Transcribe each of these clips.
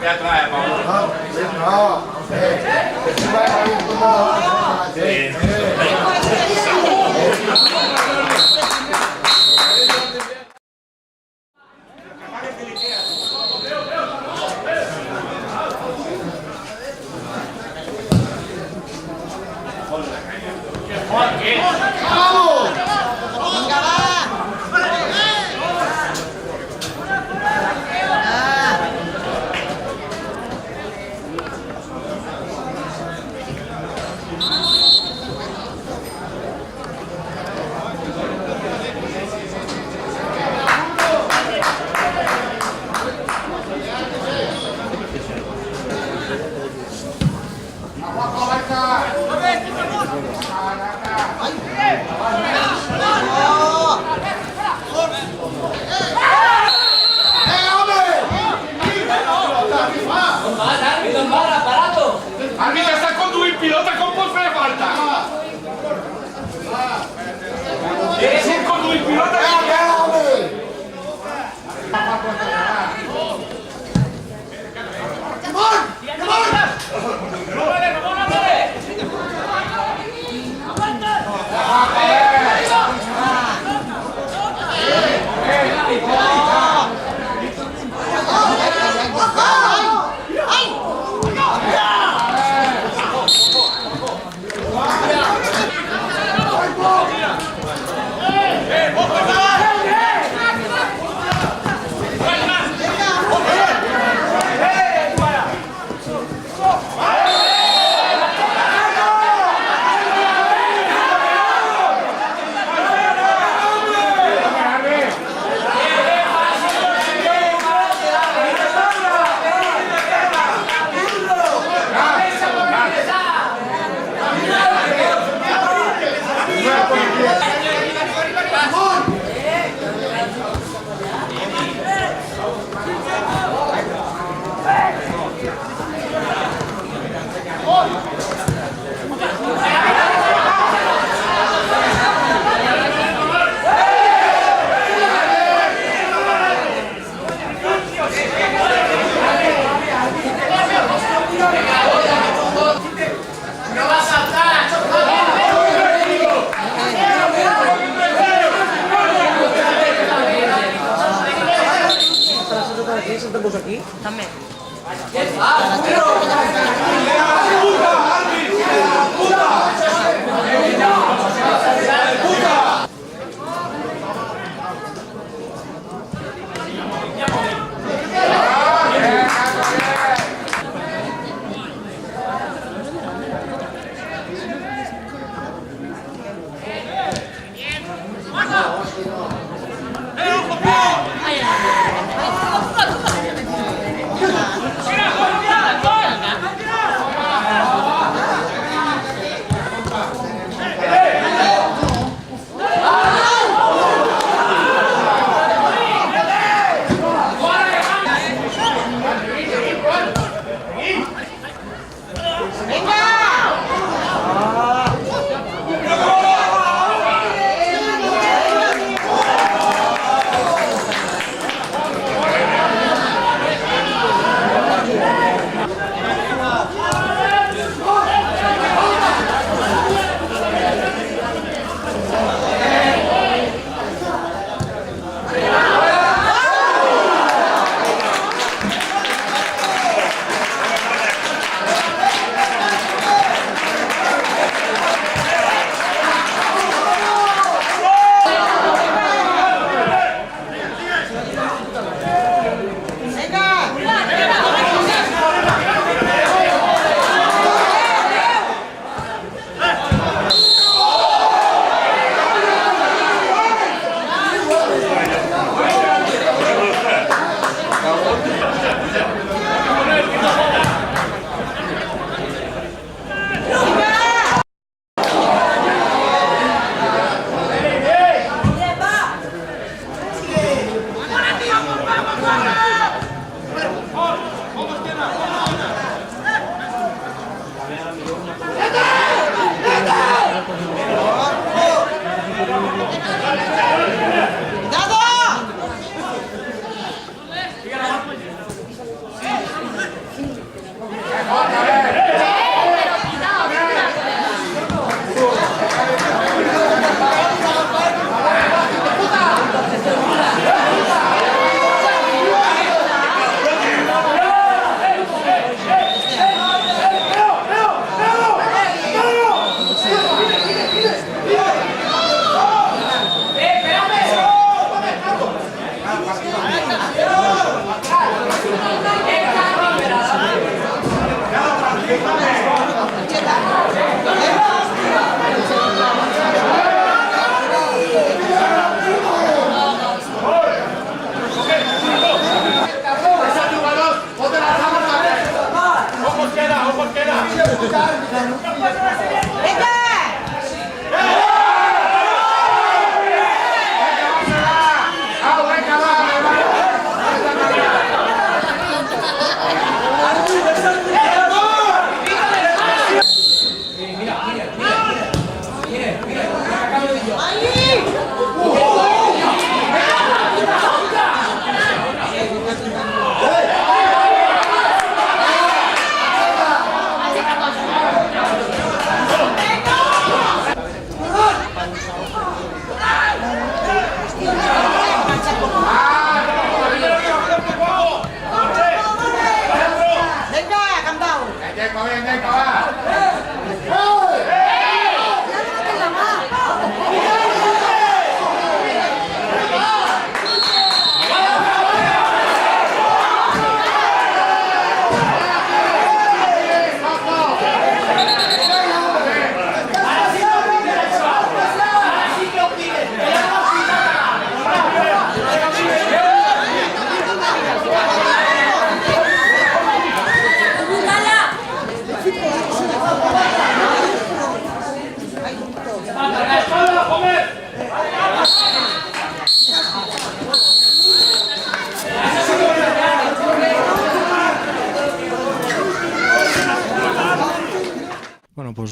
parte atrás, Pablo. Arbitra sta con due, il pilota con può fare falta. Sì, con due, il pilota Sentamos aquí. También.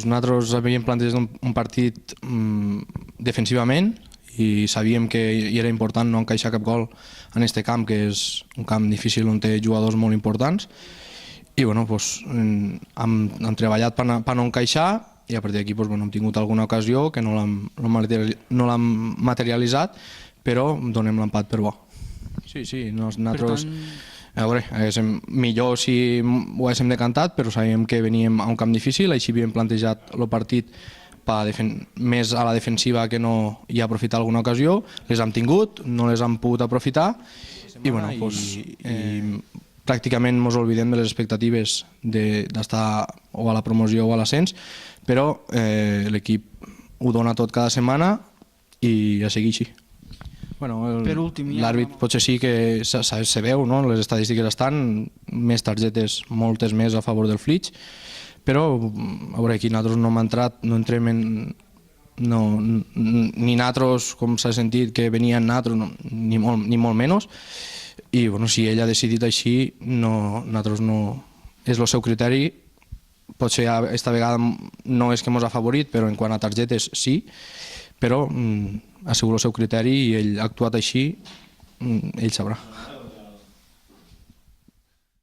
Nosaltres havíem plantejat un partit defensivament i sabíem que era important no encaixar cap gol en aquest camp, que és un camp difícil on té jugadors molt importants. I hem treballat per no encaixar i a partir d'aquí hem tingut alguna ocasió que no l'hem materialitzat, però donem l'empat per bo. Sí, nosaltres... A veure, millor si ho haguéssim decantat, però sabíem que veníem a un camp difícil, així havíem plantejat el partit més a la defensiva que no hi ha aprofitat alguna ocasió, les hem tingut, no les hem pogut aprofitar i pràcticament ens oblidem de les expectatives d'estar o a la promoció o a l'ascens, però l'equip ho dona tot cada setmana i a seguir així. L'àrbit potser sí que se veu, les estadístiques estan, més targetes, moltes més a favor del Flix, però a veure, aquí nosaltres no hem entrat, no entrem ni nosaltres, com s'ha sentit, que venien nosaltres, ni molt menys, i si ell ha decidit així, nosaltres no... És el seu criteri, potser aquesta vegada no és que ens ha afavorit, però en quant a targetes sí, però ha sigut el seu criteri i ell ha actuat així, ell sabrà.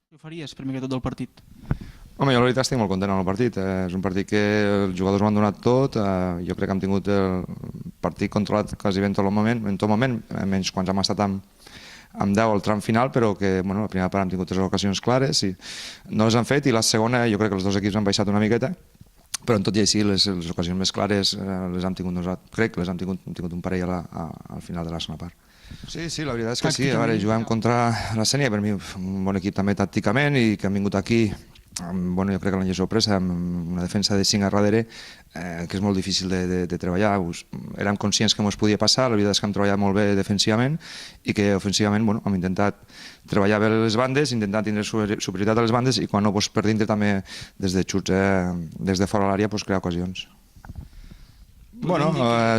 Què faries primer que tot del partit? Home, jo la veritat estic molt content amb el partit. És un partit que els jugadors m'han donat tot. Jo crec que hem tingut el partit controlat quasi en tot moment, menys quan hem estat amb 10 al tram final, però que la primera part hem tingut 3 ocasions clares i no les han fet, i la segona jo crec que els dos equips han baixat una miqueta, però en tot i així les ocasions més clares les hem tingut nosaltres, crec que les hem tingut un parell al final de la segona part. Sí, la veritat és que sí, juguem contra la Sénia, per mi un bon equip també tàcticament, i que han vingut aquí, jo crec que l'han sorpresa, amb una defensa de 5 a darrere, que és molt difícil de treballar. Érem conscients que ens podia passar, la veritat és que hem treballat molt bé defensivament i que ofensivament hem intentat treballar bé les bandes, intentar tindre superioritat a les bandes i quan no per dintre també des de xuts, des de fora de l'àrea, crear ocasions.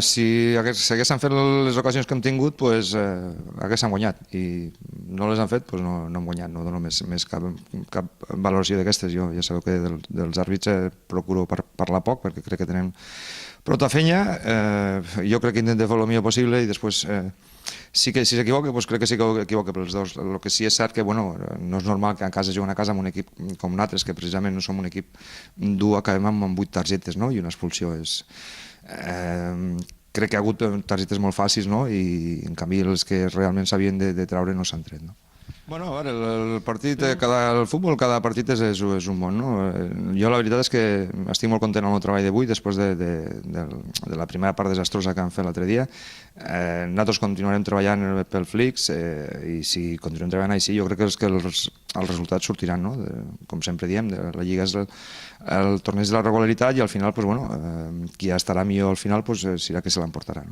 Si haguessin fet les ocasions que hem tingut, haguessin guanyat, i no les han fet, no hem guanyat, no dono més cap valoració d'aquestes. Jo ja sabeu que dels àrbits procuro parlar poc, perquè crec que tenen Però ta feina, jo crec que intenta fer el millor possible i després, sí que si s'equivoca, doncs crec que sí que equivoca pels dos. El que sí és cert que no és normal que a casa juguen a casa amb un equip com nosaltres, que precisament no som un equip dur, acabem amb 8 targetes i una expulsió. Crec que hi ha hagut targetes molt fàcils i en canvi els que realment s'havien de treure no s'han tret. Bueno, a veure, el partit, el futbol, cada partit és un món. Jo la veritat és que estic molt content amb el meu treball d'avui després de la primera part desastrosa que vam fer l'altre dia. Nosaltres continuarem treballant pel Flix i si continuem treballant així jo crec que els resultats sortiran. Com sempre diem, la Lliga és el torneig de la regularitat i al final qui estarà millor al final serà que se l'emportarà.